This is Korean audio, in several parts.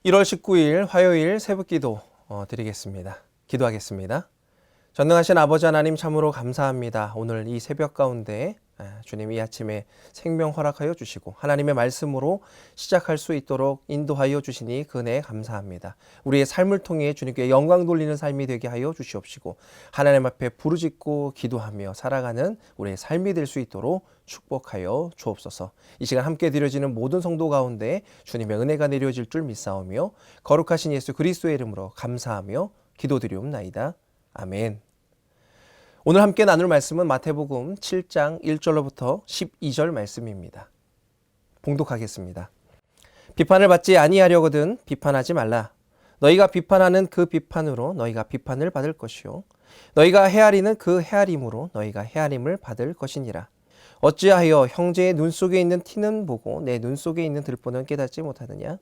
1월 19일 화요일 새벽기도 드리겠습니다. 기도하겠습니다. 전능하신 아버지 하나님 참으로 감사합니다. 오늘 이 새벽 가운데 주님 이 아침에 생명 허락하여 주시고 하나님의 말씀으로 시작할 수 있도록 인도하여 주시니 그 은혜에 감사합니다. 우리의 삶을 통해 주님께 영광 돌리는 삶이 되게 하여 주시옵시고 하나님 앞에 부르짖고 기도하며 살아가는 우리의 삶이 될 수 있도록 축복하여 주옵소서. 이 시간 함께 드려지는 모든 성도 가운데 주님의 은혜가 내려질 줄 믿사오며 거룩하신 예수 그리스도의 이름으로 감사하며 기도드리옵나이다. 아멘. 오늘 함께 나눌 말씀은 마태복음 7장 1절로부터 12절 말씀입니다. 봉독하겠습니다. 비판을 받지 아니하려거든 비판하지 말라. 너희가 비판하는 그 비판으로 너희가 비판을 받을 것이요 너희가 헤아리는 그 헤아림으로 너희가 헤아림을 받을 것이니라. 어찌하여 형제의 눈 속에 있는 티는 보고 내 눈 속에 있는 들보는 깨닫지 못하느냐?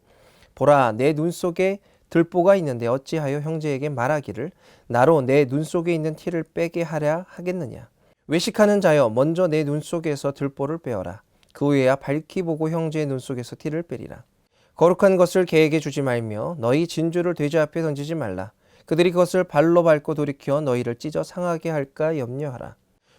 보라, 내 눈 속에 들보가 있는데 어찌하여 형제에게 말하기를 나로 내 눈 속에 있는 티를 빼게 하랴 하겠느냐? 외식하는 자여, 먼저 내 눈 속에서 들보를 빼어라. 그 후에야 밝히 보고 형제의 눈 속에서 티를 빼리라. 거룩한 것을 개에게 주지 말며 너희 진주를 돼지 앞에 던지지 말라. 그들이 그것을 발로 밟고 돌이켜 너희를 찢어 상하게 할까 염려하라.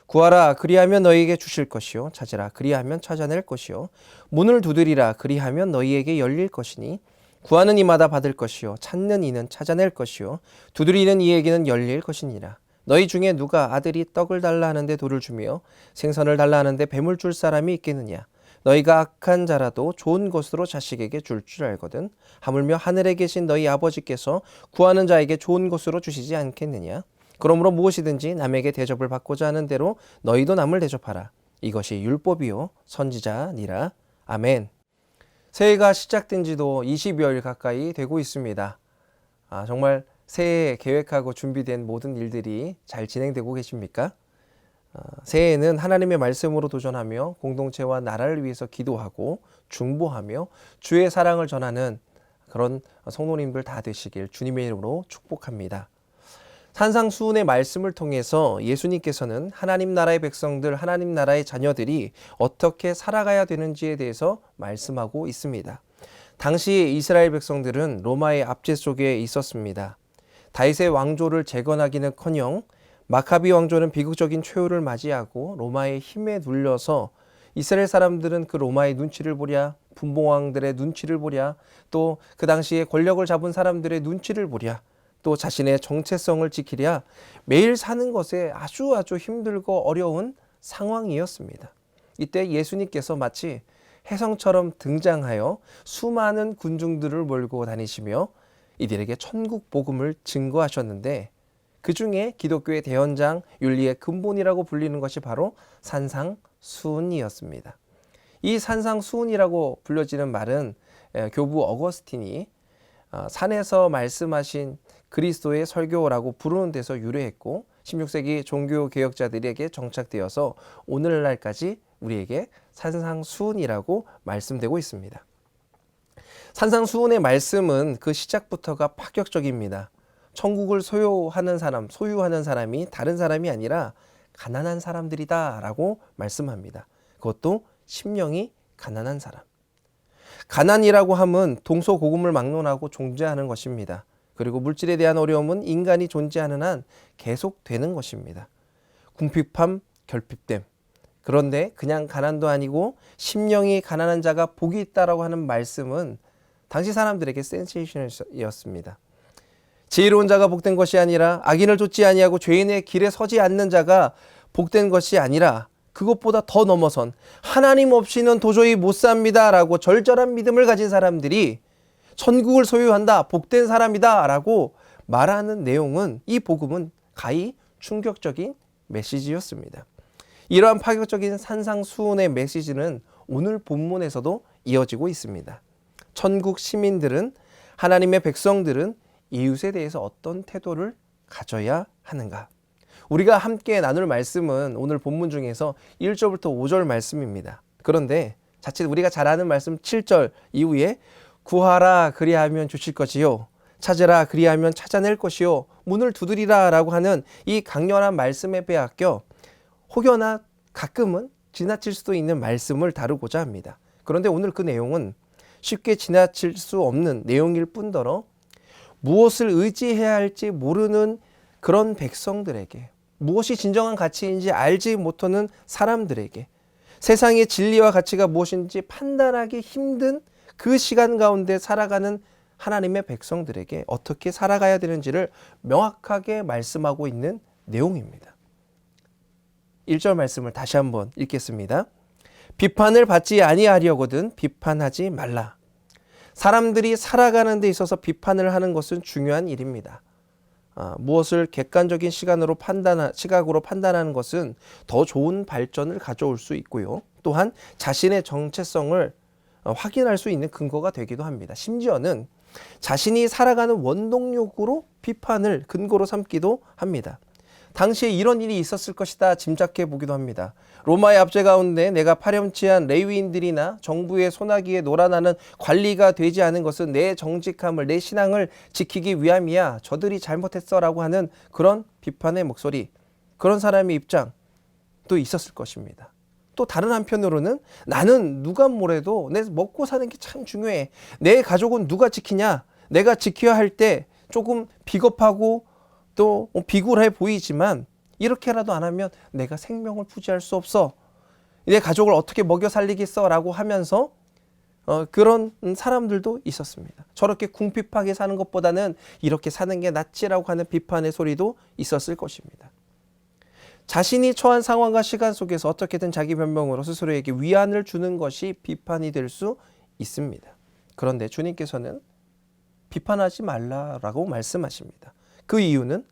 구하라, 그리하면 너희에게 주실 것이요 찾으라, 그리하면 찾아낼 것이요 문을 두드리라, 그리하면 너희에게 열릴 것이니 구하는 이마다 받을 것이요 찾는 이는 찾아낼 것이요 두드리는 이에게는 열릴 것이니라. 너희 중에 누가 아들이 떡을 달라 하는데 돌을 주며 생선을 달라 하는데 뱀을 줄 사람이 있겠느냐? 너희가 악한 자라도 좋은 것으로 자식에게 줄 알거든. 하물며 하늘에 계신 너희 아버지께서 구하는 자에게 좋은 것으로 주시지 않겠느냐? 그러므로 무엇이든지 남에게 대접을 받고자 하는 대로 너희도 남을 대접하라. 이것이 율법이요 선지자니라. 아멘. 새해가 시작된 지도 20여일 가까이 되고 있습니다. 정말 새해 계획하고 준비된 모든 일들이 잘 진행되고 계십니까? 새해에는 하나님의 말씀으로 도전하며 공동체와 나라를 위해서 기도하고 중보하며 주의 사랑을 전하는 그런 성도님들 다 되시길 주님의 이름으로 축복합니다. 산상수훈의 말씀을 통해서 예수님께서는 하나님 나라의 백성들, 하나님 나라의 자녀들이 어떻게 살아가야 되는지에 대해서 말씀하고 있습니다. 당시 이스라엘 백성들은 로마의 압제 속에 있었습니다. 다윗의 왕조를 재건하기는커녕 마카비 왕조는 비극적인 최후를 맞이하고 로마의 힘에 눌려서 이스라엘 사람들은 그 로마의 눈치를 보랴, 분봉왕들의 눈치를 보랴, 또 그 당시에 권력을 잡은 사람들의 눈치를 보랴, 또 자신의 정체성을 지키랴 매일 사는 것에 아주 힘들고 어려운 상황이었습니다. 이때 예수님께서 마치 혜성처럼 등장하여 수많은 군중들을 몰고 다니시며 이들에게 천국 복음을 증거하셨는데 그 중에 기독교의 대현장 윤리의 근본이라고 불리는 것이 바로 산상수훈이었습니다. 이 산상수훈이라고 불려지는 말은 교부 어거스틴이 산에서 말씀하신 그리스도의 설교라고 부르는 데서 유래했고 16세기 종교개혁자들에게 정착되어서 오늘날까지 우리에게 산상수훈이라고 말씀되고 있습니다. 산상수훈의 말씀은 그 시작부터가 파격적입니다. 천국을 소유하는 사람이 다른 사람이 아니라 가난한 사람들이다 라고 말씀합니다. 그것도 심령이 가난한 사람. 가난이라고 함은 동서고금을 막론하고 존재하는 것입니다. 그리고 물질에 대한 어려움은 인간이 존재하는 한 계속되는 것입니다. 궁핍함, 결핍됨. 그런데 그냥 가난도 아니고 심령이 가난한 자가 복이 있다라고 하는 말씀은 당시 사람들에게 센세이션이었습니다. 지혜로운 자가 복된 것이 아니라 악인을 좇지 아니하고 죄인의 길에 서지 않는 자가 복된 것이 아니라 그것보다 더 넘어선 하나님 없이는 도저히 못 삽니다 라고 절절한 믿음을 가진 사람들이 천국을 소유한다, 복된 사람이다 라고 말하는 내용은 이 복음은 가히 충격적인 메시지였습니다. 이러한 파격적인 산상수훈의 메시지는 오늘 본문에서도 이어지고 있습니다. 천국 시민들은, 하나님의 백성들은 이웃에 대해서 어떤 태도를 가져야 하는가? 우리가 함께 나눌 말씀은 오늘 본문 중에서 1절부터 5절 말씀입니다. 그런데 자칫 우리가 잘 아는 말씀 7절 이후에 구하라 그리하면 주실 것이요 찾으라 그리하면 찾아낼 것이요 문을 두드리라 라고 하는 이 강렬한 말씀에 빼앗겨 혹여나 가끔은 지나칠 수도 있는 말씀을 다루고자 합니다. 그런데 오늘 그 내용은 쉽게 지나칠 수 없는 내용일 뿐더러 무엇을 의지해야 할지 모르는 그런 백성들에게, 무엇이 진정한 가치인지 알지 못하는 사람들에게, 세상의 진리와 가치가 무엇인지 판단하기 힘든 그 시간 가운데 살아가는 하나님의 백성들에게 어떻게 살아가야 되는지를 명확하게 말씀하고 있는 내용입니다. 1절 말씀을 다시 한번 읽겠습니다. 비판을 받지 아니하려거든 비판하지 말라. 사람들이 살아가는 데 있어서 비판을 하는 것은 중요한 일입니다. 무엇을 객관적인 시각으로 판단하는 것은 더 좋은 발전을 가져올 수 있고요. 또한 자신의 정체성을 확인할 수 있는 근거가 되기도 합니다. 심지어는 자신이 살아가는 원동력으로 비판을 근거로 삼기도 합니다. 당시에 이런 일이 있었을 것이다 짐작해 보기도 합니다. 로마의 압제 가운데 내가 파렴치한 레위인들이나 정부의 소나기에 놀아나는 관리가 되지 않은 것은 내 정직함을, 내 신앙을 지키기 위함이야. 저들이 잘못했어 라고 하는 그런 비판의 목소리, 그런 사람의 입장도 있었을 것입니다. 또 다른 한편으로는 나는 누가 뭐래도 내 먹고 사는 게 참 중요해. 내 가족은 누가 지키냐? 내가 지켜야 할 때 조금 비겁하고 또 비굴해 보이지만 이렇게라도 안 하면 내가 생명을 부지할 수 없어. 내 가족을 어떻게 먹여 살리겠어? 라고 하면서 그런 사람들도 있었습니다. 저렇게 궁핍하게 사는 것보다는 이렇게 사는 게 낫지라고 하는 비판의 소리도 있었을 것입니다. 자신이 처한 상황과 시간 속에서 어떻게든 자기 변명으로 스스로에게 위안을 주는 것이 비판이 될 수 있습니다. 그런데 주님께서는 비판하지 말라라고 말씀하십니다. 그 이유는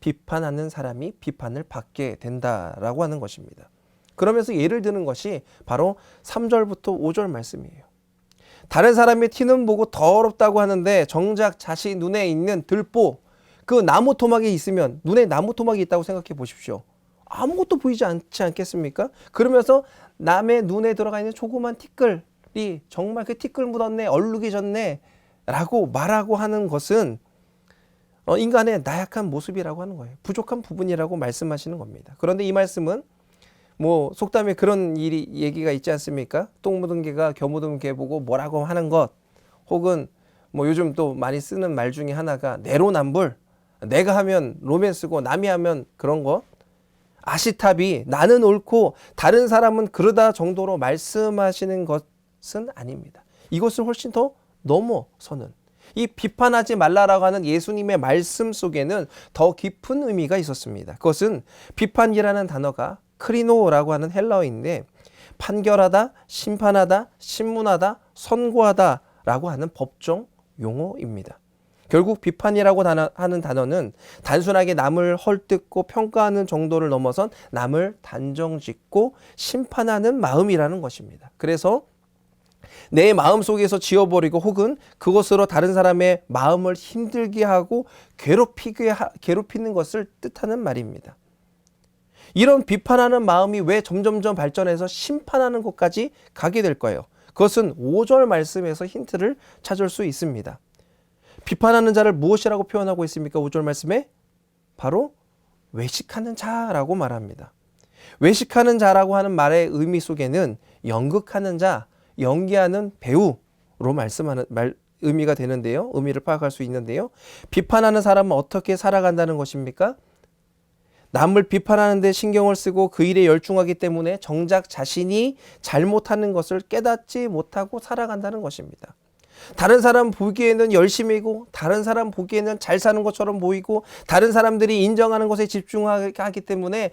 비판하는 사람이 비판을 받게 된다라고 하는 것입니다. 그러면서 예를 드는 것이 바로 3절부터 5절 말씀이에요. 다른 사람의 티는 보고 더럽다고 하는데 정작 자신 눈에 있는 들보, 그 나무 토막이 있으면, 눈에 나무 토막이 있다고 생각해 보십시오. 아무것도 보이지 않지 않겠습니까? 그러면서 남의 눈에 들어가 있는 조그만 티끌이 정말 그 티끌 묻었네, 얼룩이 졌네 라고 말하고 하는 것은 인간의 나약한 모습이라고 하는 거예요. 부족한 부분이라고 말씀하시는 겁니다. 그런데 이 말씀은 뭐 속담에 그런 얘기가 있지 않습니까? 똥 묻은 개가 겨 묻은 개 보고 뭐라고 하는 것, 혹은 뭐 요즘 또 많이 쓰는 말 중에 하나가 내로남불, 내가 하면 로맨스고 남이 하면 그런 거, 아시타비, 나는 옳고 다른 사람은 그러다 정도로 말씀하시는 것은 아닙니다. 이것을 훨씬 더 넘어서는, 이 비판하지 말라라고 하는 예수님의 말씀 속에는 더 깊은 의미가 있었습니다. 그것은 비판이라는 단어가 크리노라고 하는 헬라어인데 판결하다, 심판하다, 신문하다, 선고하다 라고 하는 법정 용어입니다. 결국 비판이라고 하는 단어는 단순하게 남을 헐뜯고 평가하는 정도를 넘어선 남을 단정짓고 심판하는 마음이라는 것입니다. 그래서 내 마음 속에서 지워버리고 혹은 그것으로 다른 사람의 마음을 힘들게 하고 괴롭히는 것을 뜻하는 말입니다. 이런 비판하는 마음이 왜 점점점 발전해서 심판하는 것까지 가게 될 거예요. 그것은 5절 말씀에서 힌트를 찾을 수 있습니다. 비판하는 자를 무엇이라고 표현하고 있습니까? 5절 말씀에 바로 외식하는 자라고 말합니다. 외식하는 자라고 하는 말의 의미 속에는 연극하는 자, 연기하는 배우로 말씀하는 의미가 되는데요. 의미를 파악할 수 있는데요. 비판하는 사람은 어떻게 살아간다는 것입니까? 남을 비판하는 데 신경을 쓰고 그 일에 열중하기 때문에 정작 자신이 잘못하는 것을 깨닫지 못하고 살아간다는 것입니다. 다른 사람 보기에는 열심히고 다른 사람 보기에는 잘 사는 것처럼 보이고 다른 사람들이 인정하는 것에 집중하기 때문에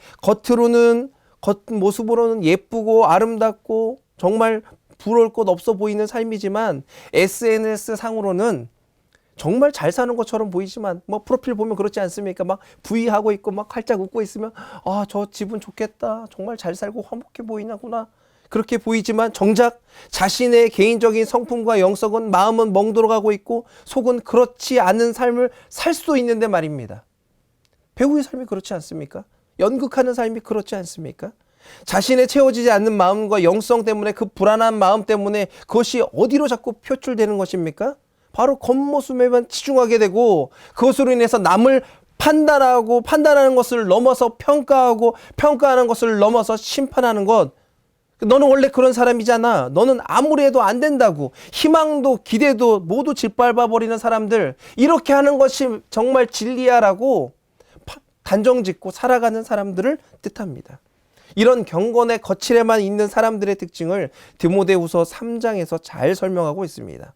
겉모습으로는 예쁘고 아름답고 정말 부러울 것 없어 보이는 삶이지만 SNS 상으로는 정말 잘 사는 것처럼 보이지만 뭐 프로필 보면 그렇지 않습니까? 막 V하고 있고 막 활짝 웃고 있으면 아, 저 집은 좋겠다. 정말 잘 살고 화목해 보이나구나. 그렇게 보이지만 정작 자신의 개인적인 성품과 영성은 마음은 멍들어가고 있고 속은 그렇지 않은 삶을 살 수도 있는데 말입니다. 배우의 삶이 그렇지 않습니까? 연극하는 삶이 그렇지 않습니까? 자신의 채워지지 않는 마음과 영성 때문에 그 불안한 마음 때문에 그것이 어디로 자꾸 표출되는 것입니까? 바로 겉모습에만 치중하게 되고 그것으로 인해서 남을 판단하는 것을 넘어서 평가하고 평가하는 것을 넘어서 심판하는 것, 너는 원래 그런 사람이잖아. 너는 아무리 해도 안 된다고. 희망도 기대도 모두 짓밟아버리는 사람들. 이렇게 하는 것이 정말 진리야라고 단정짓고 살아가는 사람들을 뜻합니다. 이런 경건의 거칠에만 있는 사람들의 특징을 디모데후서 3장에서 잘 설명하고 있습니다.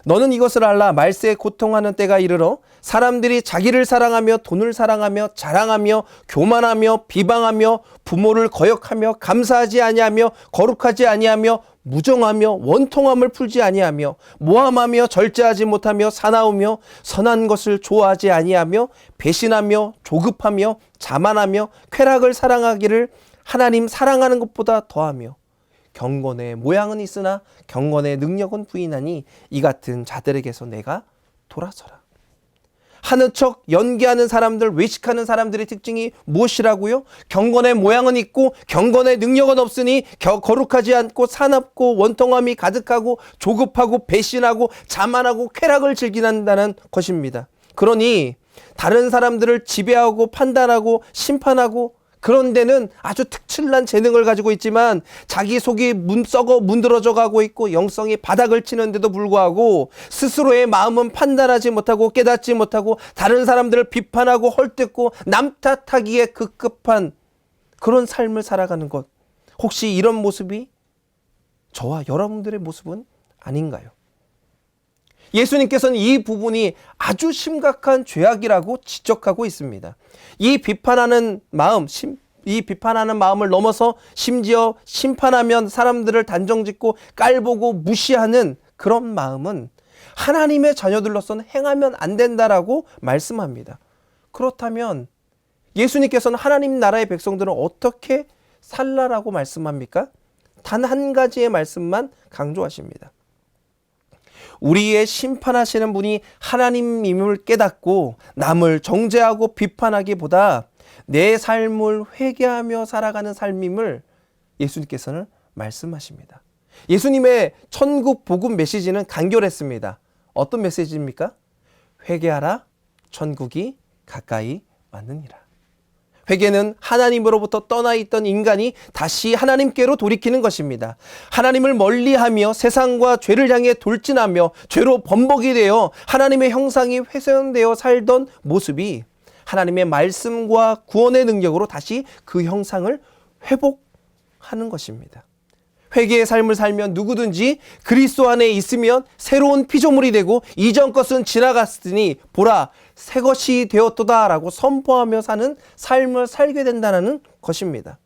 너는 이것을 알라. 말세에 고통하는 때가 이르러 사람들이 자기를 사랑하며 돈을 사랑하며 자랑하며 교만하며 비방하며 부모를 거역하며 감사하지 아니하며 거룩하지 아니하며 무정하며 원통함을 풀지 아니하며 모함하며 절제하지 못하며 사나우며 선한 것을 좋아하지 아니하며 배신하며 조급하며 자만하며 쾌락을 사랑하기를 하나님 사랑하는 것보다 더하며 경건의 모양은 있으나 경건의 능력은 부인하니 이 같은 자들에게서 내가 돌아서라. 하는 척 연기하는 사람들, 외식하는 사람들의 특징이 무엇이라고요? 경건의 모양은 있고 경건의 능력은 없으니 거룩하지 않고 사납고 원통함이 가득하고 조급하고 배신하고 자만하고 쾌락을 즐긴다는 것입니다. 그러니 다른 사람들을 지배하고 판단하고 심판하고 그런 데는 아주 특출난 재능을 가지고 있지만 자기 속이 썩어 문드러져 가고 있고 영성이 바닥을 치는데도 불구하고 스스로의 마음은 판단하지 못하고 깨닫지 못하고 다른 사람들을 비판하고 헐뜯고 남 탓하기에 급급한 그런 삶을 살아가는 것. 혹시 이런 모습이 저와 여러분들의 모습은 아닌가요? 예수님께서는 이 부분이 아주 심각한 죄악이라고 지적하고 있습니다. 이 비판하는 마음을 넘어서 심지어 심판하면 사람들을 단정짓고 깔보고 무시하는 그런 마음은 하나님의 자녀들로서는 행하면 안 된다라고 말씀합니다. 그렇다면 예수님께서는 하나님 나라의 백성들은 어떻게 살라라고 말씀합니까? 단 한 가지의 말씀만 강조하십니다. 우리의 심판하시는 분이 하나님임을 깨닫고 남을 정죄하고 비판하기보다 내 삶을 회개하며 살아가는 삶임을 예수님께서는 말씀하십니다. 예수님의 천국 복음 메시지는 간결했습니다. 어떤 메시지입니까? 회개하라, 천국이 가까이 왔느니라. 회개는 하나님으로부터 떠나 있던 인간이 다시 하나님께로 돌이키는 것입니다. 하나님을 멀리하며 세상과 죄를 향해 돌진하며 죄로 범벅이 되어 하나님의 형상이 훼손되어 살던 모습이 하나님의 말씀과 구원의 능력으로 다시 그 형상을 회복하는 것입니다. 회개의 삶을 살면 누구든지 그리스도 안에 있으면 새로운 피조물이 되고 이전 것은 지나갔으니 보라 새 것이 되었도다 라고 선포하며 사는 삶을 살게 된다는 것입니다.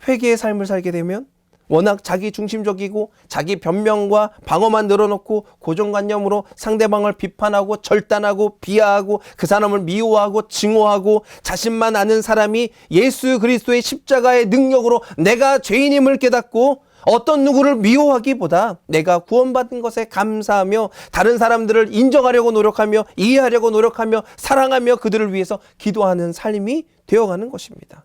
회개의 삶을 살게 되면 워낙 자기 중심적이고 자기 변명과 방어만 늘어놓고 고정관념으로 상대방을 비판하고 절단하고 비하하고 그 사람을 미워하고 증오하고 자신만 아는 사람이 예수 그리스도의 십자가의 능력으로 내가 죄인임을 깨닫고 어떤 누구를 미워하기보다 내가 구원받은 것에 감사하며 다른 사람들을 인정하려고 노력하며 이해하려고 노력하며 사랑하며 그들을 위해서 기도하는 삶이 되어가는 것입니다.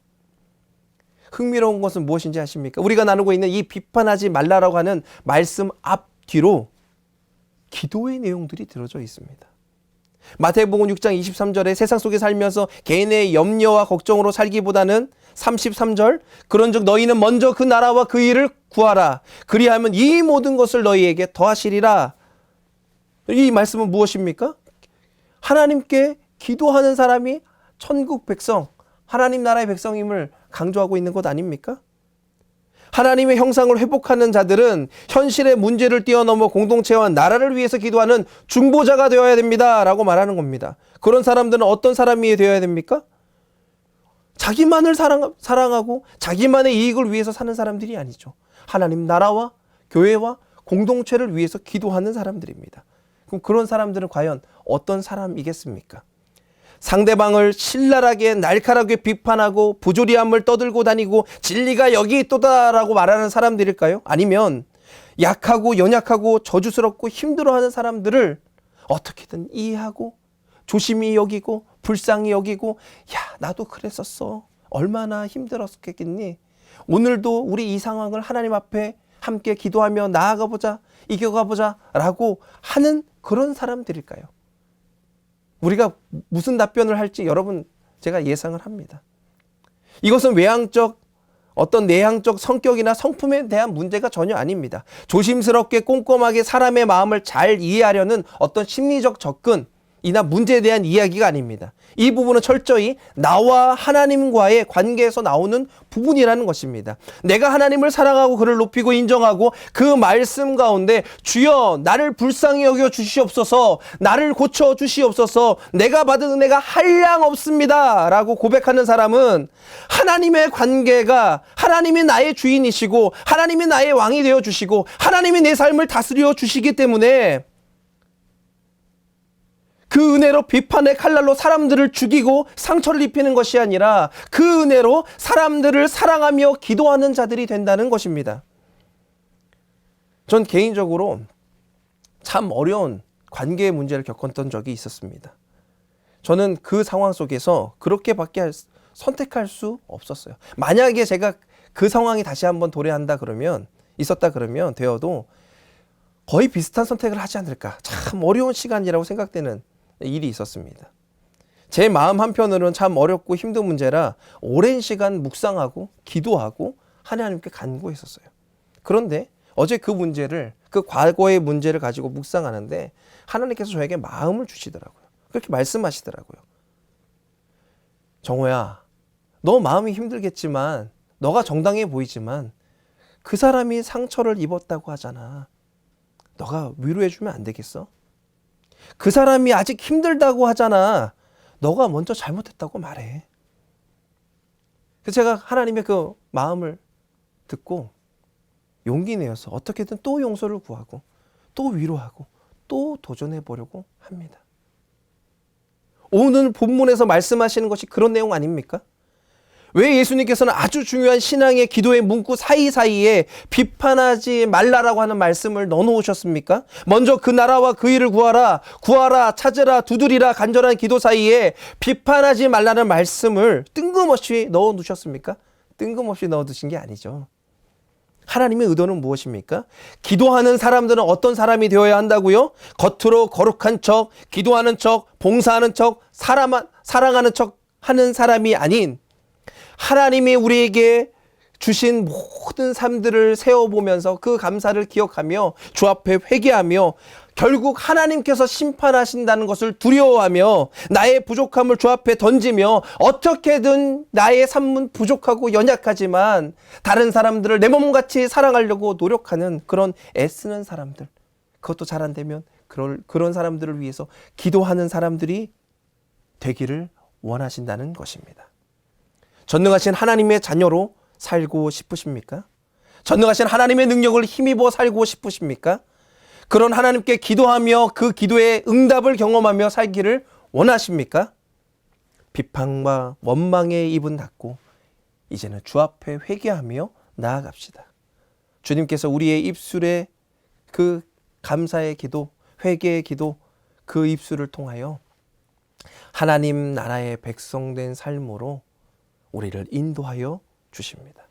흥미로운 것은 무엇인지 아십니까? 우리가 나누고 있는 이 비판하지 말라라고 하는 말씀 앞뒤로 기도의 내용들이 들어져 있습니다. 마태복음 6장 23절에 세상 속에 살면서 개인의 염려와 걱정으로 살기보다는 33절 그런즉 너희는 먼저 그 나라와 그 일을 구하라. 그리하면 이 모든 것을 너희에게 더하시리라. 이 말씀은 무엇입니까? 하나님께 기도하는 사람이 천국 백성, 하나님 나라의 백성임을 강조하고 있는 것 아닙니까? 하나님의 형상을 회복하는 자들은 현실의 문제를 뛰어넘어 공동체와 나라를 위해서 기도하는 중보자가 되어야 됩니다 라고 말하는 겁니다. 그런 사람들은 어떤 사람이 되어야 됩니까? 자기만을 사랑하고 자기만의 이익을 위해서 사는 사람들이 아니죠. 하나님 나라와 교회와 공동체를 위해서 기도하는 사람들입니다. 그럼 그런 사람들은 과연 어떤 사람이겠습니까? 상대방을 신랄하게 날카롭게 비판하고 부조리함을 떠들고 다니고 진리가 여기 있도다라고 말하는 사람들일까요? 아니면 약하고 연약하고 저주스럽고 힘들어하는 사람들을 어떻게든 이해하고 조심히 여기고 불쌍히 여기고 야 나도 그랬었어 얼마나 힘들었겠니 오늘도 우리 이 상황을 하나님 앞에 함께 기도하며 나아가보자 이겨가보자 라고 하는 그런 사람들일까요? 우리가 무슨 답변을 할지 여러분 제가 예상을 합니다. 이것은 외향적 어떤 내향적 성격이나 성품에 대한 문제가 전혀 아닙니다. 조심스럽게 꼼꼼하게 사람의 마음을 잘 이해하려는 어떤 심리적 접근이나 문제에 대한 이야기가 아닙니다. 이 부분은 철저히 나와 하나님과의 관계에서 나오는 부분이라는 것입니다. 내가 하나님을 사랑하고 그를 높이고 인정하고 그 말씀 가운데 주여 나를 불쌍히 여겨 주시옵소서, 나를 고쳐 주시옵소서, 내가 받은 은혜가 한량 없습니다 라고 고백하는 사람은 하나님의 관계가, 하나님이 나의 주인이시고 하나님이 나의 왕이 되어 주시고 하나님이 내 삶을 다스려 주시기 때문에 그 은혜로 비판의 칼날로 사람들을 죽이고 상처를 입히는 것이 아니라 그 은혜로 사람들을 사랑하며 기도하는 자들이 된다는 것입니다. 전 개인적으로 참 어려운 관계의 문제를 겪었던 적이 있었습니다. 저는 그 상황 속에서 그렇게밖에 선택할 수 없었어요. 만약에 제가 그 상황이 다시 한번 있었다 그러면 되어도 거의 비슷한 선택을 하지 않을까. 참 어려운 시간이라고 생각되는 일이 있었습니다. 제 마음 한편으로는 참 어렵고 힘든 문제라 오랜 시간 묵상하고 기도하고 하나님께 간구했었어요. 그런데 어제 그 과거의 문제를 가지고 묵상하는데 하나님께서 저에게 마음을 주시더라고요. 그렇게 말씀하시더라고요. 정호야, 너 마음이 힘들겠지만, 너가 정당해 보이지만 그 사람이 상처를 입었다고 하잖아. 너가 위로해주면 안 되겠어? 그 사람이 아직 힘들다고 하잖아. 너가 먼저 잘못했다고 말해. 그래서 제가 하나님의 그 마음을 듣고 용기 내어서 어떻게든 또 용서를 구하고 또 위로하고 또 도전해 보려고 합니다. 오늘 본문에서 말씀하시는 것이 그런 내용 아닙니까? 왜 예수님께서는 아주 중요한 신앙의 기도의 문구 사이사이에 비판하지 말라라고 하는 말씀을 넣어놓으셨습니까? 먼저 그 나라와 그 일을 구하라, 찾으라, 두드리라 간절한 기도 사이에 비판하지 말라는 말씀을 뜬금없이 넣어놓으셨습니까? 뜬금없이 넣어두신 게 아니죠. 하나님의 의도는 무엇입니까? 기도하는 사람들은 어떤 사람이 되어야 한다고요? 겉으로 거룩한 척, 기도하는 척, 봉사하는 척, 사랑하는 척 하는 사람이 아닌 하나님이 우리에게 주신 모든 삶들을 세워보면서 그 감사를 기억하며 주 앞에 회개하며 결국 하나님께서 심판하신다는 것을 두려워하며 나의 부족함을 주 앞에 던지며 어떻게든 나의 삶은 부족하고 연약하지만 다른 사람들을 내 몸같이 사랑하려고 노력하는 그런 애쓰는 사람들, 그것도 잘 안 되면 그런 사람들을 위해서 기도하는 사람들이 되기를 원하신다는 것입니다. 전능하신 하나님의 자녀로 살고 싶으십니까? 전능하신 하나님의 능력을 힘입어 살고 싶으십니까? 그런 하나님께 기도하며 그 기도의 응답을 경험하며 살기를 원하십니까? 비판과 원망의 입은 닫고 이제는 주 앞에 회개하며 나아갑시다. 주님께서 우리의 입술에 그 감사의 기도, 회개의 기도, 그 입술을 통하여 하나님 나라의 백성된 삶으로 우리를 인도하여 주십니다.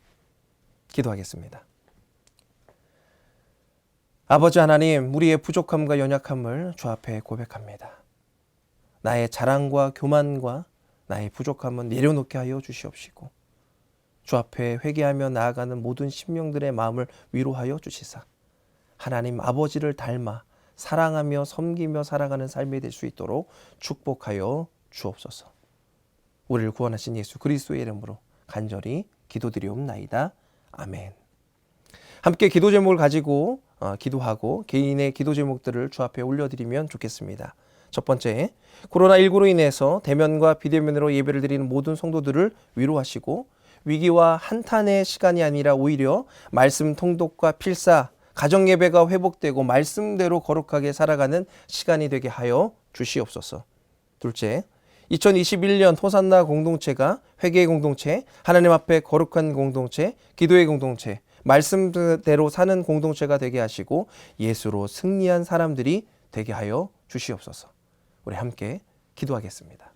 기도하겠습니다. 아버지 하나님, 우리의 부족함과 연약함을 주 앞에 고백합니다. 나의 자랑과 교만과 나의 부족함은 내려놓게 하여 주시옵시고 주 앞에 회개하며 나아가는 모든 심령들의 마음을 위로하여 주시사 하나님 아버지를 닮아 사랑하며 섬기며 살아가는 삶이 될 수 있도록 축복하여 주옵소서. 우리를 구원하신 예수 그리스도의 이름으로 간절히 기도드리옵나이다. 아멘. 함께 기도 제목을 가지고 기도하고 개인의 기도 제목들을 주 앞에 올려드리면 좋겠습니다. 첫 번째, 코로나19로 인해서 대면과 비대면으로 예배를 드리는 모든 성도들을 위로하시고 위기와 한탄의 시간이 아니라 오히려 말씀 통독과 필사, 가정 예배가 회복되고 말씀대로 거룩하게 살아가는 시간이 되게 하여 주시옵소서. 둘째, 2021년 호산나 공동체가 회개의 공동체, 하나님 앞에 거룩한 공동체, 기도의 공동체, 말씀대로 사는 공동체가 되게 하시고 예수로 승리한 사람들이 되게 하여 주시옵소서. 우리 함께 기도하겠습니다.